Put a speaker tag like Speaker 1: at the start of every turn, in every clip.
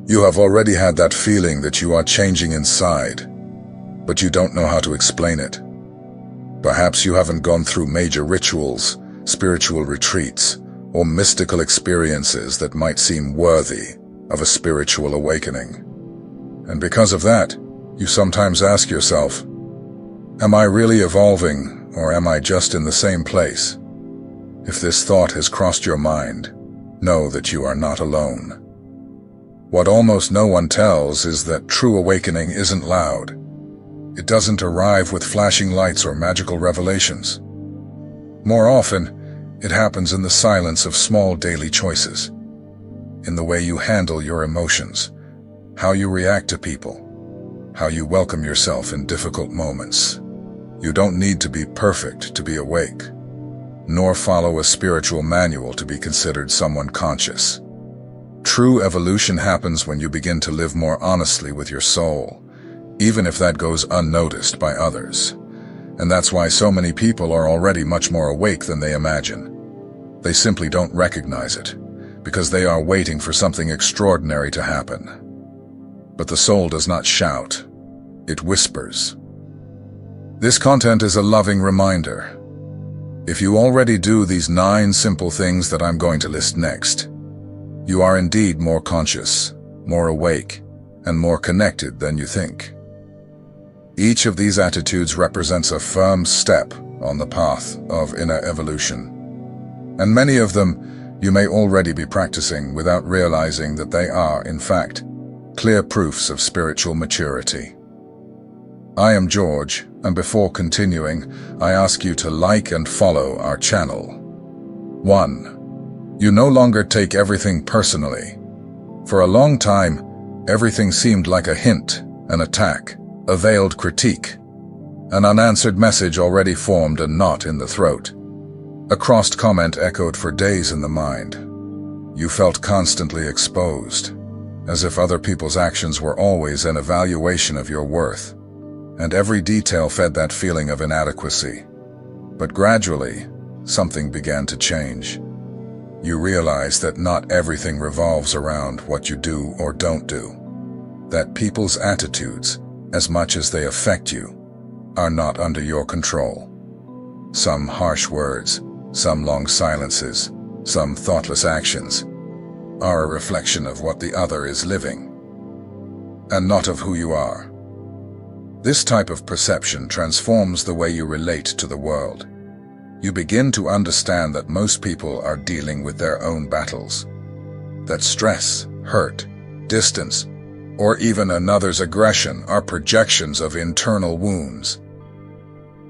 Speaker 1: You have already had that feeling that you are changing inside, but you don't know how to explain it. Perhaps you haven't gone through major rituals, spiritual retreats, or mystical experiences that might seem worthy of a spiritual awakening. And because of that, you sometimes ask yourself, am I really evolving, or am I just in the same place? If this thought has crossed your mind, know that you are not alone. What almost no one tells is that true awakening isn't loud. It doesn't arrive with flashing lights or magical revelations. More often, it happens in the silence of small daily choices, in the way you handle your emotions, how you react to people, how you welcome yourself in difficult moments. You don't need to be perfect to be awake, nor follow a spiritual manual to be considered someone conscious. True evolution happens when you begin to live more honestly with your soul, even if that goes unnoticed by others. And that's why so many people are already much more awake than they imagine. They simply don't recognize it, because they are waiting for something extraordinary to happen. But the soul does not shout, it whispers. This content is a loving reminder. If you already do these 9 simple things that I'm going to list next, you are indeed more conscious, more awake, and more connected than you think. Each of these attitudes represents a firm step on the path of inner evolution. And many of them you may already be practicing without realizing that they are, in fact, clear proofs of spiritual maturity. I am George, and before continuing, I ask you to like and follow our channel. 1. You no longer take everything personally. For a long time, everything seemed like a hint, an attack, a veiled critique. An unanswered message already formed a knot in the throat. A crossed comment echoed for days in the mind. You felt constantly exposed, as if other people's actions were always an evaluation of your worth, and every detail fed that feeling of inadequacy. But gradually, something began to change. You realized that not everything revolves around what you do or don't do. That people's attitudes, as much as they affect you, are not under your control. Some harsh words, some long silences, some thoughtless actions are a reflection of what the other is living, and not of who you are. This type of perception transforms the way you relate to the world. You begin to understand that most people are dealing with their own battles, that stress, hurt, distance, or even another's aggression are projections of internal wounds,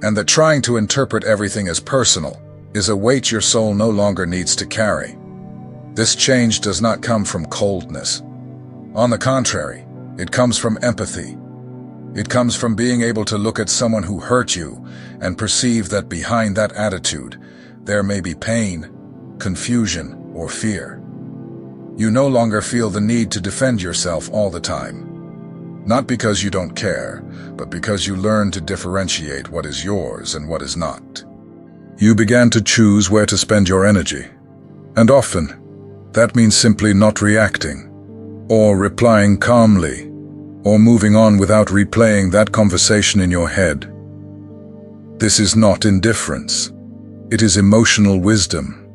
Speaker 1: and that trying to interpret everything as personal is a weight your soul no longer needs to carry. This change does not come from coldness. On the contrary, it comes from empathy. It comes from being able to look at someone who hurt you and perceive that behind that attitude, there may be pain, confusion, or fear. You no longer feel the need to defend yourself all the time. Not because you don't care, but because you learn to differentiate what is yours and what is not. You began to choose where to spend your energy. And often, that means simply not reacting, or replying calmly, or moving on without replaying that conversation in your head. This is not indifference. It is emotional wisdom.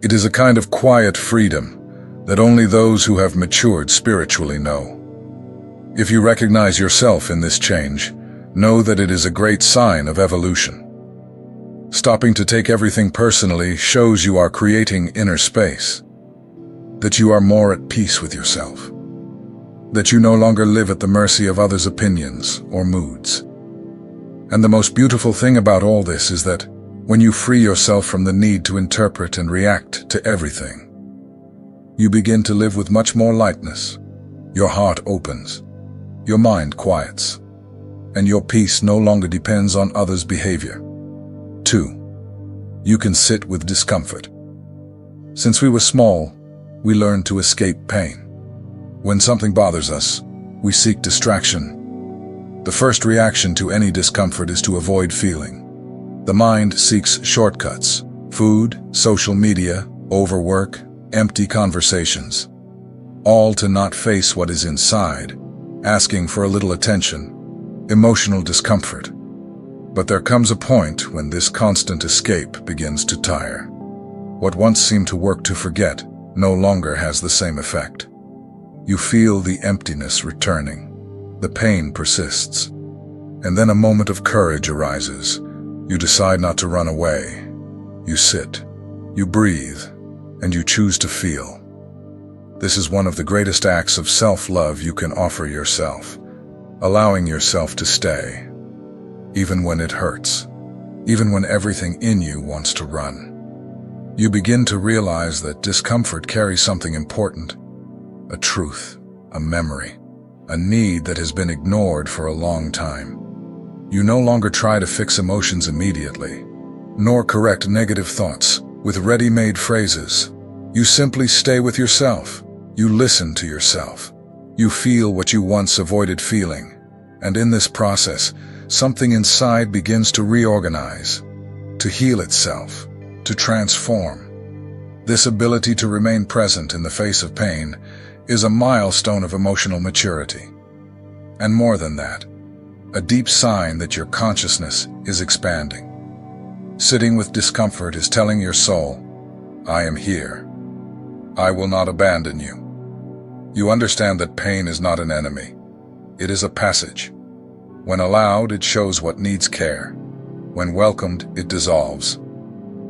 Speaker 1: It is a kind of quiet freedom that only those who have matured spiritually know. If you recognize yourself in this change, know that it is a great sign of evolution. Stopping to take everything personally shows you are creating inner space, that you are more at peace with yourself, that you no longer live at the mercy of others' opinions or moods. And the most beautiful thing about all this is that when you free yourself from the need to interpret and react to everything, you begin to live with much more lightness. Your heart opens, your mind quiets, and your peace no longer depends on others' behavior. 2. You can sit with discomfort. Since we were small, we learned to escape pain. When something bothers us, we seek distraction. The first reaction to any discomfort is to avoid feeling. The mind seeks shortcuts: food, social media, overwork, empty conversations. all to not face what is inside, asking for a little attention, emotional discomfort. But there comes a point when this constant escape begins to tire. What once seemed to work to forget no longer has the same effect. You feel the emptiness returning. The pain persists. And then a moment of courage arises. You decide not to run away. You sit, you breathe, and you choose to feel. This is one of the greatest acts of self-love you can offer yourself, allowing yourself to stay, even when it hurts, even when everything in you wants to run. You begin to realize that discomfort carries something important, a truth, a memory, a need that has been ignored for a long time. You no longer try to fix emotions immediately, nor correct negative thoughts with ready-made phrases. You simply stay with yourself. You listen to yourself. You feel what you once avoided feeling. And in this process, something inside begins to reorganize, to heal itself, to transform. This ability to remain present in the face of pain is a milestone of emotional maturity. And more than that, a deep sign that your consciousness is expanding. Sitting with discomfort is telling your soul, I am here. I will not abandon you. You understand that pain is not an enemy. It is a passage. When allowed, it shows what needs care. When welcomed, it dissolves.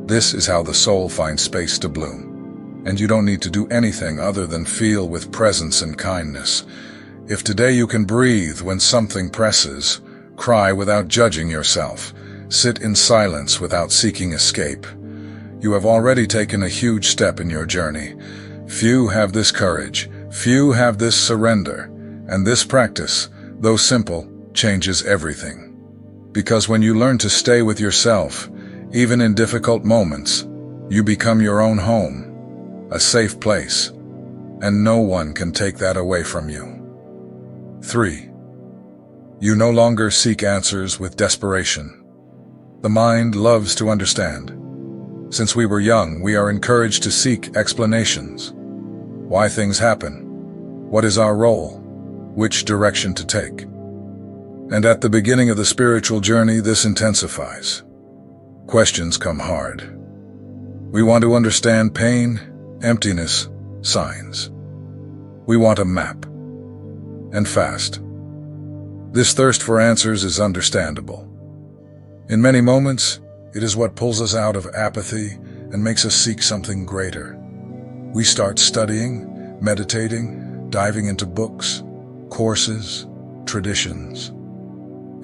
Speaker 1: This is how the soul finds space to bloom. And you don't need to do anything other than feel with presence and kindness. If today you can breathe when something presses, cry without judging yourself, sit in silence without seeking escape, you have already taken a huge step in your journey. Few have this courage, few have this surrender, and this practice, though simple, changes everything. Because when you learn to stay with yourself, even in difficult moments, you become your own home, a safe place, and no one can take that away from you. 3. You no longer seek answers with desperation. The mind loves to understand. Since we were young, we are encouraged to seek explanations. Why things happen? What is our role? Which direction to take? And at the beginning of the spiritual journey, this intensifies. Questions come hard. We want to understand pain, emptiness, signs. We want a map. And fast. This thirst for answers is understandable. In many moments, it is what pulls us out of apathy and makes us seek something greater. We start studying, meditating, diving into books, courses, traditions.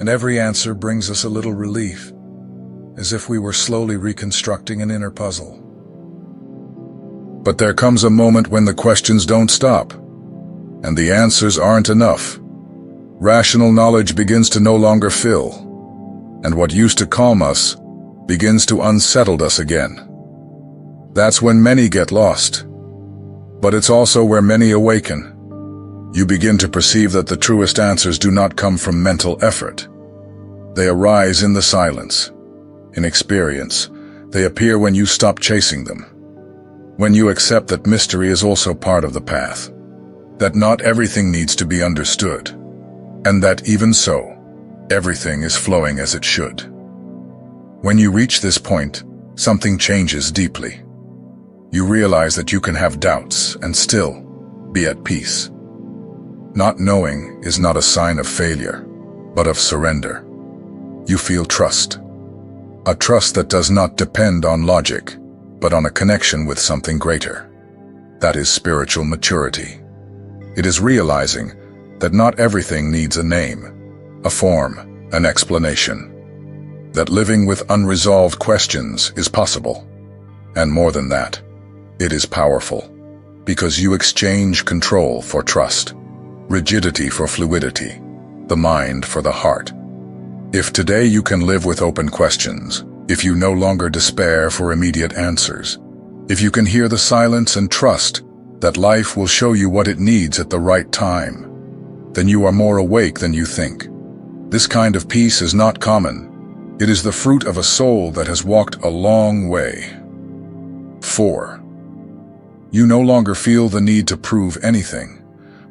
Speaker 1: And every answer brings us a little relief, as if we were slowly reconstructing an inner puzzle. But there comes a moment when the questions don't stop, and the answers aren't enough. Rational knowledge begins to no longer fill, and what used to calm us begins to unsettle us again. That's when many get lost, but it's also where many awaken. You begin to perceive that the truest answers do not come from mental effort. They arise in the silence, in experience. They appear when you stop chasing them. When you accept that mystery is also part of the path, that not everything needs to be understood, and that even so, everything is flowing as it should. When you reach this point, something changes deeply. You realize that you can have doubts and still be at peace. Not knowing is not a sign of failure, but of surrender. You feel trust. A trust that does not depend on logic, but on a connection with something greater. That is spiritual maturity. It is realizing that not everything needs a name, a form, an explanation. That living with unresolved questions is possible. And more than that, it is powerful, because you exchange control for trust, rigidity for fluidity, the mind for the heart. If today you can live with open questions, if you no longer despair for immediate answers, if you can hear the silence and trust that life will show you what it needs at the right time, then you are more awake than you think. This kind of peace is not common. It is the fruit of a soul that has walked a long way. 4. You no longer feel the need to prove anything.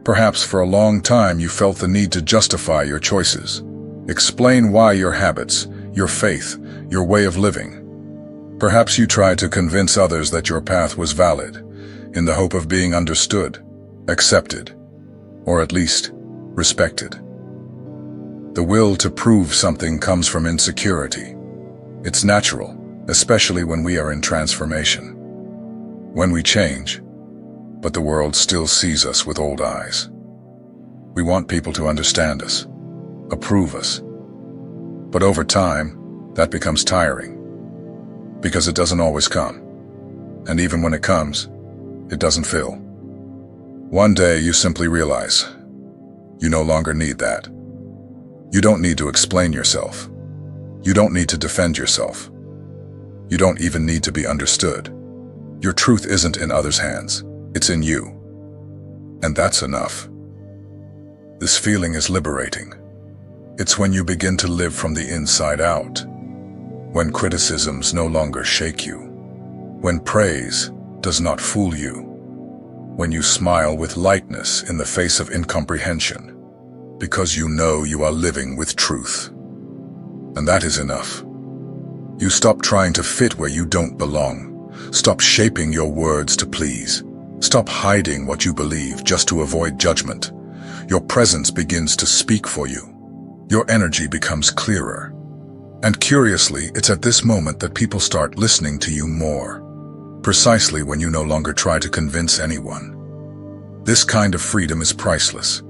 Speaker 1: Perhaps for a long time you felt the need to justify your choices. Explain why your habits, your faith, your way of living. Perhaps you tried to convince others that your path was valid, in the hope of being understood, accepted, or at least respected. The will to prove something comes from insecurity. It's natural, especially when we are in transformation. When we change, but the world still sees us with old eyes. We want people to understand us, approve us. But over time, that becomes tiring, because it doesn't always come. And even when it comes, it doesn't fill. One day you simply realize, you no longer need that. You don't need to explain yourself. You don't need to defend yourself. You don't even need to be understood. Your truth isn't in others' hands, it's in you. And that's enough. This feeling is liberating. It's when you begin to live from the inside out. When criticisms no longer shake you. When praise does not fool you. When you smile with lightness in the face of incomprehension. Because you know you are living with truth. And that is enough. You stop trying to fit where you don't belong. Stop shaping your words to please. Stop hiding what you believe just to avoid judgment. Your presence begins to speak for you. Your energy becomes clearer. And curiously, it's at this moment that people start listening to you more. Precisely when you no longer try to convince anyone. This kind of freedom is priceless.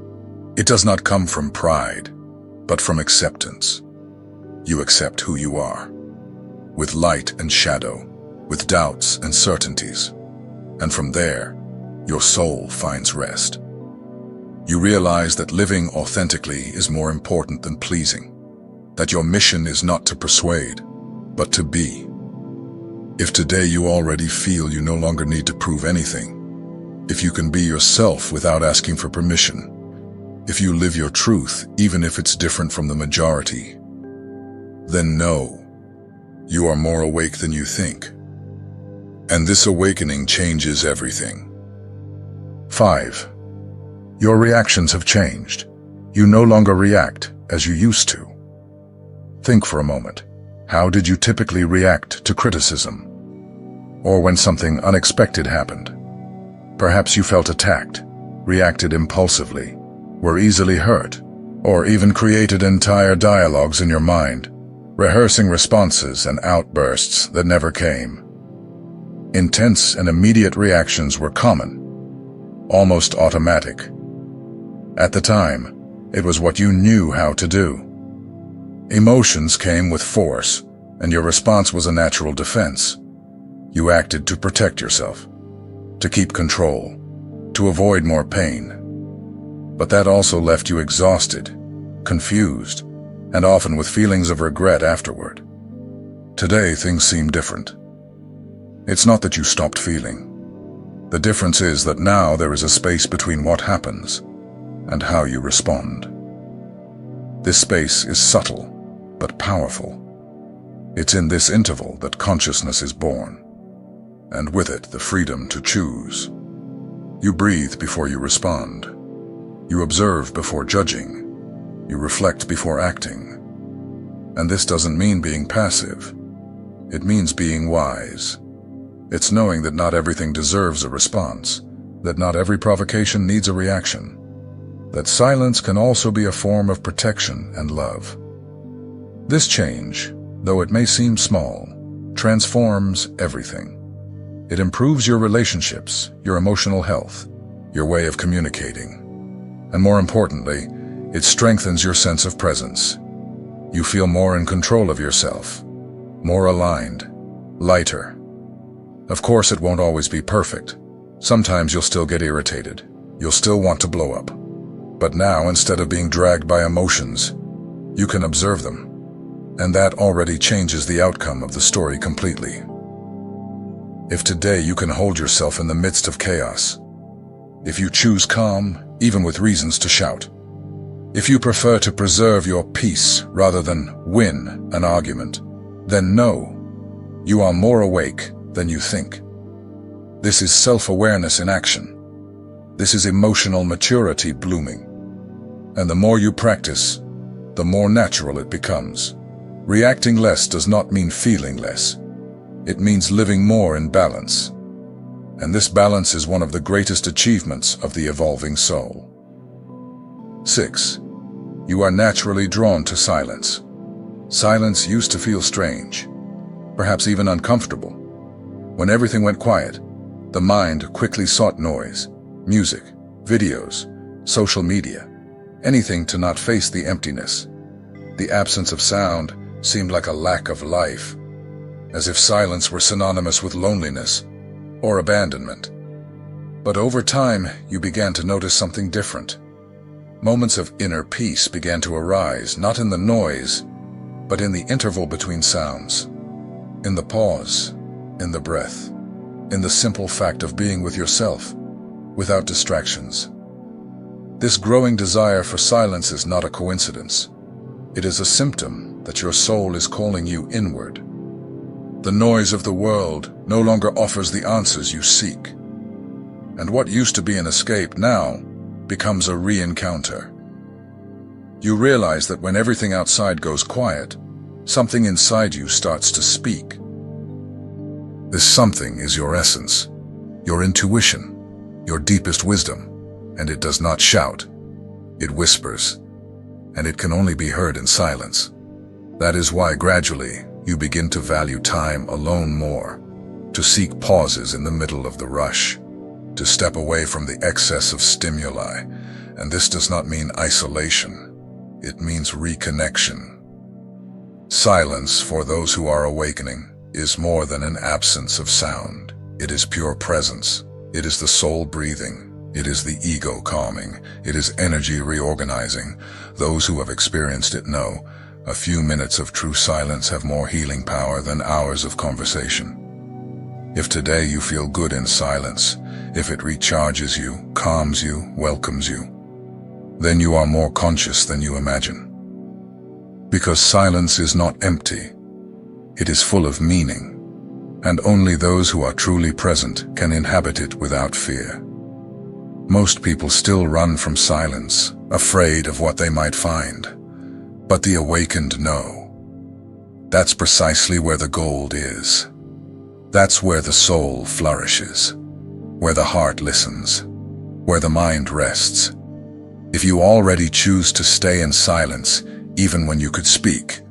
Speaker 1: It does not come from pride, but from acceptance. You accept who you are, with light and shadow, with doubts and certainties. And from there, your soul finds rest. You realize that living authentically is more important than pleasing, that your mission is not to persuade, but to be. If today you already feel you no longer need to prove anything, if you can be yourself without asking for permission, if you live your truth even if it's different from the majority, then know, you are more awake than you think. And this awakening changes everything. 5. Your reactions have changed. You no longer react as you used to. Think for a moment. How did you typically react to criticism? Or when something unexpected happened? Perhaps you felt attacked, reacted impulsively, were easily hurt, or even created entire dialogues in your mind, rehearsing responses and outbursts that never came. Intense and immediate reactions were common, almost automatic. At the time, it was what you knew how to do. Emotions came with force, and your response was a natural defense. You acted to protect yourself, to keep control, to avoid more pain. But that also left you exhausted, confused, and often with feelings of regret afterward. Today, things seem different. It's not that you stopped feeling. The difference is that now there is a space between what happens and how you respond. This space is subtle, but powerful. It's in this interval that consciousness is born, and with it the freedom to choose. You breathe before you respond. You observe before judging. You reflect before acting. And this doesn't mean being passive. It means being wise. It's knowing that not everything deserves a response, that not every provocation needs a reaction, that silence can also be a form of protection and love. This change, though it may seem small, transforms everything. It improves your relationships, your emotional health, your way of communicating. And more importantly, it strengthens your sense of presence. You feel more in control of yourself, more aligned, lighter. Of course, it won't always be perfect. Sometimes you'll still get irritated. You'll still want to blow up. But now, instead of being dragged by emotions, you can observe them. And that already changes the outcome of the story completely. If today you can hold yourself in the midst of chaos, if you choose calm, even with reasons to shout, if you prefer to preserve your peace rather than win an argument, then know, you are more awake than you think. This is self-awareness in action. This is emotional maturity blooming. And the more you practice, the more natural it becomes. Reacting less does not mean feeling less. It means living more in balance. And this balance is one of the greatest achievements of the evolving soul. 6. You are naturally drawn to silence. Silence used to feel strange, perhaps even uncomfortable. When everything went quiet, the mind quickly sought noise, music, videos, social media, anything to not face the emptiness. The absence of sound seemed like a lack of life, as if silence were synonymous with loneliness or abandonment. But over time, you began to notice something different. Moments of inner peace began to arise, not in the noise, but in the interval between sounds, in the pause, in the breath, in the simple fact of being with yourself, without distractions. This growing desire for silence is not a coincidence. It is a symptom that your soul is calling you inward. The noise of the world no longer offers the answers you seek. And what used to be an escape now becomes a re-encounter. You realize that when everything outside goes quiet, something inside you starts to speak. This something is your essence, your intuition, your deepest wisdom, and it does not shout. It whispers, and it can only be heard in silence. That is why gradually you begin to value time alone more, to seek pauses in the middle of the rush, to step away from the excess of stimuli. And this does not mean isolation. It means reconnection. Silence, for those who are awakening, is more than an absence of sound. It is pure presence. It is the soul breathing. It is the ego calming. It is energy reorganizing. Those who have experienced it know a few minutes of true silence have more healing power than hours of conversation. If today you feel good in silence, if it recharges you, calms you, welcomes you, then you are more conscious than you imagine. Because silence is not empty. It is full of meaning, and only those who are truly present can inhabit it without fear. Most people still run from silence, afraid of what they might find. But the awakened know. That's precisely where the gold is. That's where the soul flourishes, where the heart listens, where the mind rests. If you already choose to stay in silence, even when you could speak,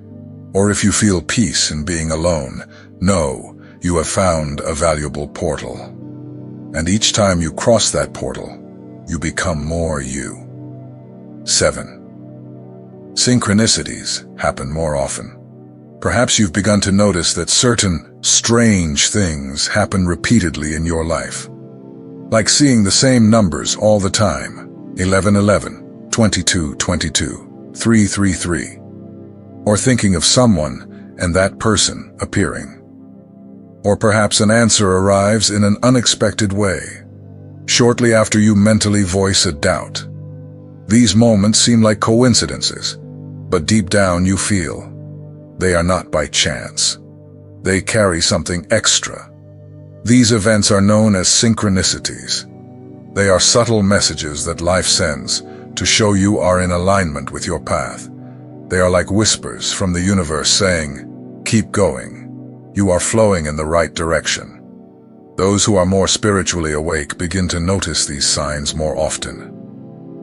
Speaker 1: or if you feel peace in being alone, know you have found a valuable portal. And each time you cross that portal, you become more you. 7. Synchronicities happen more often. Perhaps you've begun to notice that certain strange things happen repeatedly in your life. Like seeing the same numbers all the time, 1111, 2222, 333. Or thinking of someone and that person appearing. Or perhaps an answer arrives in an unexpected way, shortly after you mentally voice a doubt. These moments seem like coincidences, but deep down you feel they are not by chance. They carry something extra. These events are known as synchronicities. They are subtle messages that life sends to show you are in alignment with your path. They are like whispers from the universe saying, keep going. You are flowing in the right direction. Those who are more spiritually awake begin to notice these signs more often.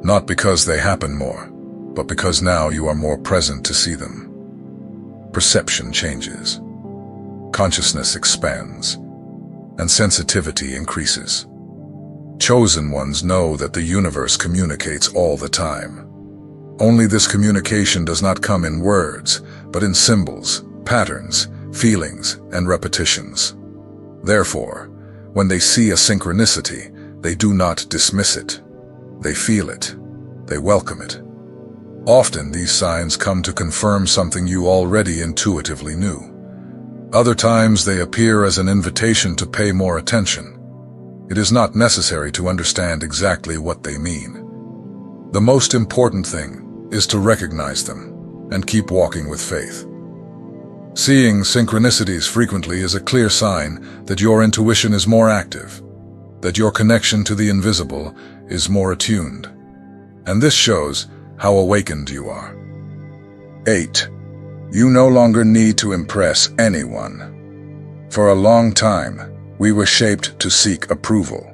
Speaker 1: Not because they happen more, but because now you are more present to see them. Perception changes. Consciousness expands, and sensitivity increases. Chosen ones know that the universe communicates all the time. Only this communication does not come in words, but in symbols, patterns, feelings, and repetitions. Therefore, when they see a synchronicity, they do not dismiss it. They feel it. They welcome it. Often these signs come to confirm something you already intuitively knew. Other times they appear as an invitation to pay more attention. It is not necessary to understand exactly what they mean. The most important thing is to recognize them and keep walking with faith. Seeing synchronicities frequently is a clear sign that your intuition is more active, that your connection to the invisible is more attuned. And this shows how awakened you are. 8. You no longer need to impress anyone. For a long time, we were shaped to seek approval.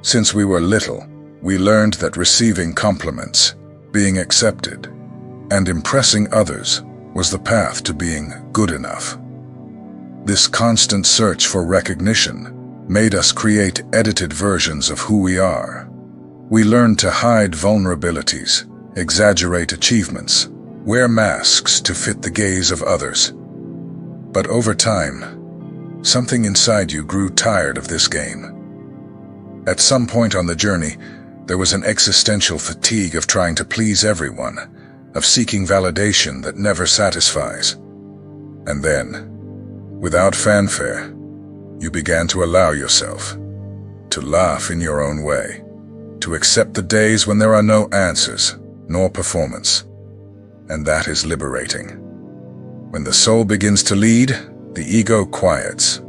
Speaker 1: Since we were little, we learned that receiving compliments, being accepted, and impressing others was the path to being good enough. This constant search for recognition made us create edited versions of who we are. We learned to hide vulnerabilities, exaggerate achievements, wear masks to fit the gaze of others. But over time, something inside you grew tired of this game. At some point on the journey, there was an existential fatigue of trying to please everyone, of seeking validation that never satisfies. And then, without fanfare, you began to allow yourself to laugh in your own way, to accept the days when there are no answers, nor performance. And that is liberating. When the soul begins to lead, the ego quiets.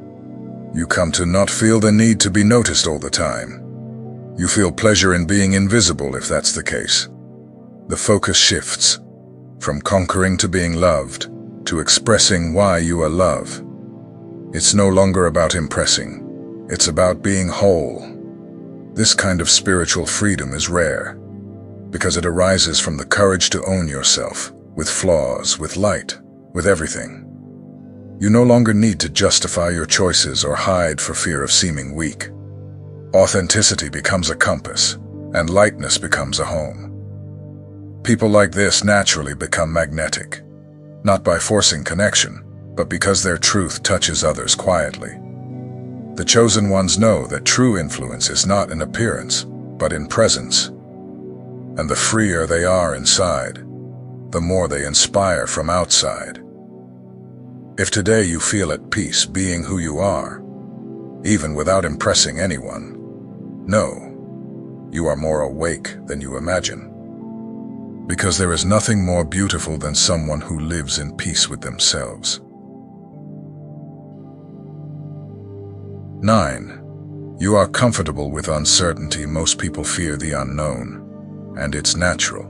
Speaker 1: You come to not feel the need to be noticed all the time. You feel pleasure in being invisible if that's the case. The focus shifts from conquering to being loved, to expressing why you are love. It's no longer about impressing. It's about being whole. This kind of spiritual freedom is rare, because it arises from the courage to own yourself, with flaws, with light, with everything. You no longer need to justify your choices or hide for fear of seeming weak. Authenticity becomes a compass, and lightness becomes a home. People like this naturally become magnetic, not by forcing connection, but because their truth touches others quietly. The chosen ones know that true influence is not in appearance, but in presence. And the freer they are inside, the more they inspire from outside. If today you feel at peace being who you are, even without impressing anyone, know you are more awake than you imagine. Because there is nothing more beautiful than someone who lives in peace with themselves. 9. You are comfortable with uncertainty. Most people fear the unknown, and it's natural.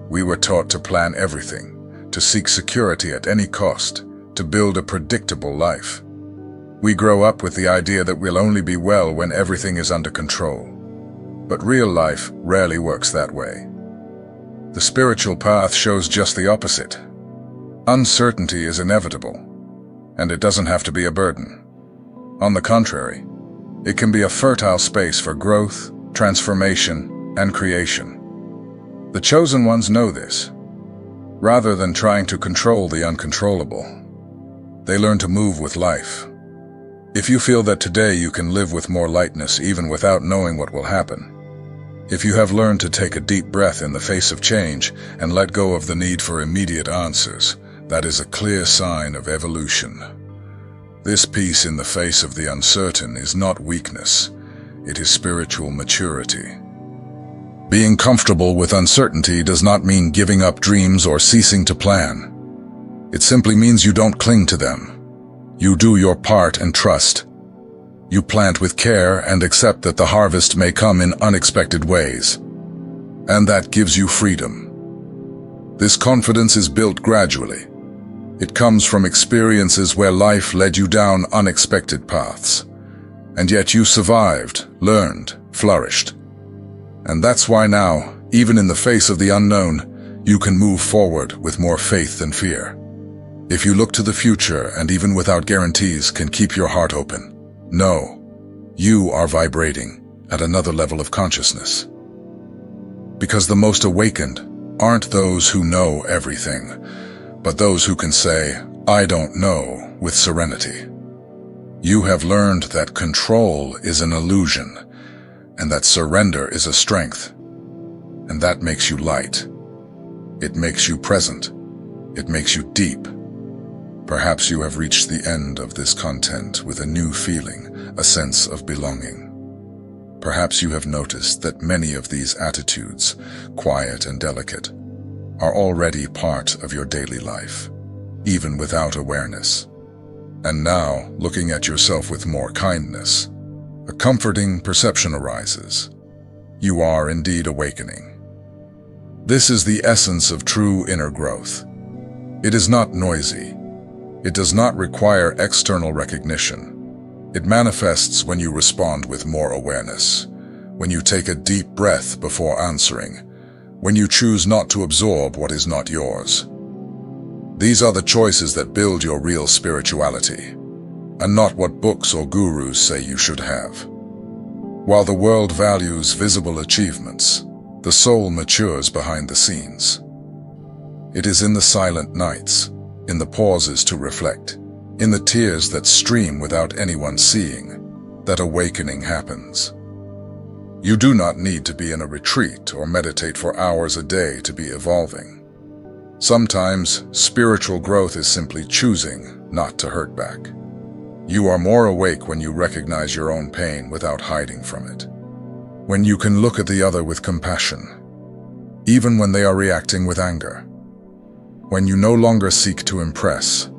Speaker 1: We were taught to plan everything, to seek security at any cost, to build a predictable life. We grow up with the idea that we'll only be well when everything is under control. But real life rarely works that way. The spiritual path shows just the opposite. Uncertainty is inevitable, and it doesn't have to be a burden. On the contrary, it can be a fertile space for growth, transformation, and creation. The chosen ones know this. Rather than trying to control the uncontrollable, they learn to move with life. If you feel that today you can live with more lightness even without knowing what will happen, if you have learned to take a deep breath in the face of change and let go of the need for immediate answers, that is a clear sign of evolution. This peace in the face of the uncertain is not weakness, it is spiritual maturity. Being comfortable with uncertainty does not mean giving up dreams or ceasing to plan. It simply means you don't cling to them. You do your part and trust. You plant with care and accept that the harvest may come in unexpected ways. And that gives you freedom. This confidence is built gradually. It comes from experiences where life led you down unexpected paths. And yet you survived, learned, flourished. And that's why now, even in the face of the unknown, you can move forward with more faith than fear. If you look to the future and even without guarantees can keep your heart open, know you are vibrating at another level of consciousness. Because the most awakened aren't those who know everything, but those who can say, "I don't know," with serenity. You have learned that control is an illusion, and that surrender is a strength. And that makes you light. It makes you present. It makes you deep. Perhaps you have reached the end of this content with a new feeling, a sense of belonging. Perhaps you have noticed that many of these attitudes, quiet and delicate, are already part of your daily life, even without awareness. And now, looking at yourself with more kindness, a comforting perception arises. You are indeed awakening. This is the essence of true inner growth. It is not noisy. It does not require external recognition. It manifests when you respond with more awareness, when you take a deep breath before answering, when you choose not to absorb what is not yours. These are the choices that build your real spirituality, and not what books or gurus say you should have. While the world values visible achievements, the soul matures behind the scenes. It is in the silent nights, in the pauses to reflect, in the tears that stream without anyone seeing, that awakening happens. You do not need to be in a retreat or meditate for hours a day to be evolving. Sometimes, spiritual growth is simply choosing not to hurt back. You are more awake when you recognize your own pain without hiding from it. When you can look at the other with compassion, even when they are reacting with anger. When you no longer seek to impress,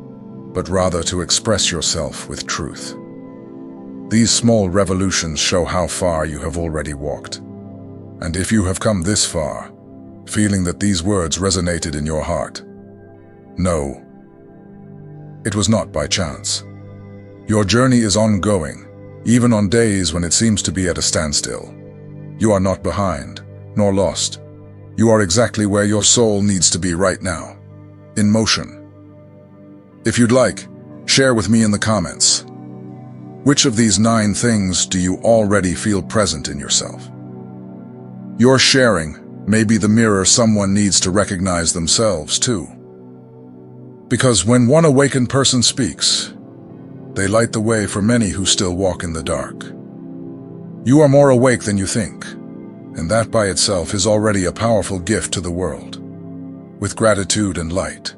Speaker 1: but rather to express yourself with truth. These small revolutions show how far you have already walked. And if you have come this far, feeling that these words resonated in your heart, know, it was not by chance. Your journey is ongoing, even on days when it seems to be at a standstill. You are not behind, nor lost. You are exactly where your soul needs to be right now, in motion. If you'd like, share with me in the comments. Which of these 9 things do you already feel present in yourself? Your sharing may be the mirror someone needs to recognize themselves too. Because when one awakened person speaks, they light the way for many who still walk in the dark. You are more awake than you think, and that by itself is already a powerful gift to the world. With gratitude and light,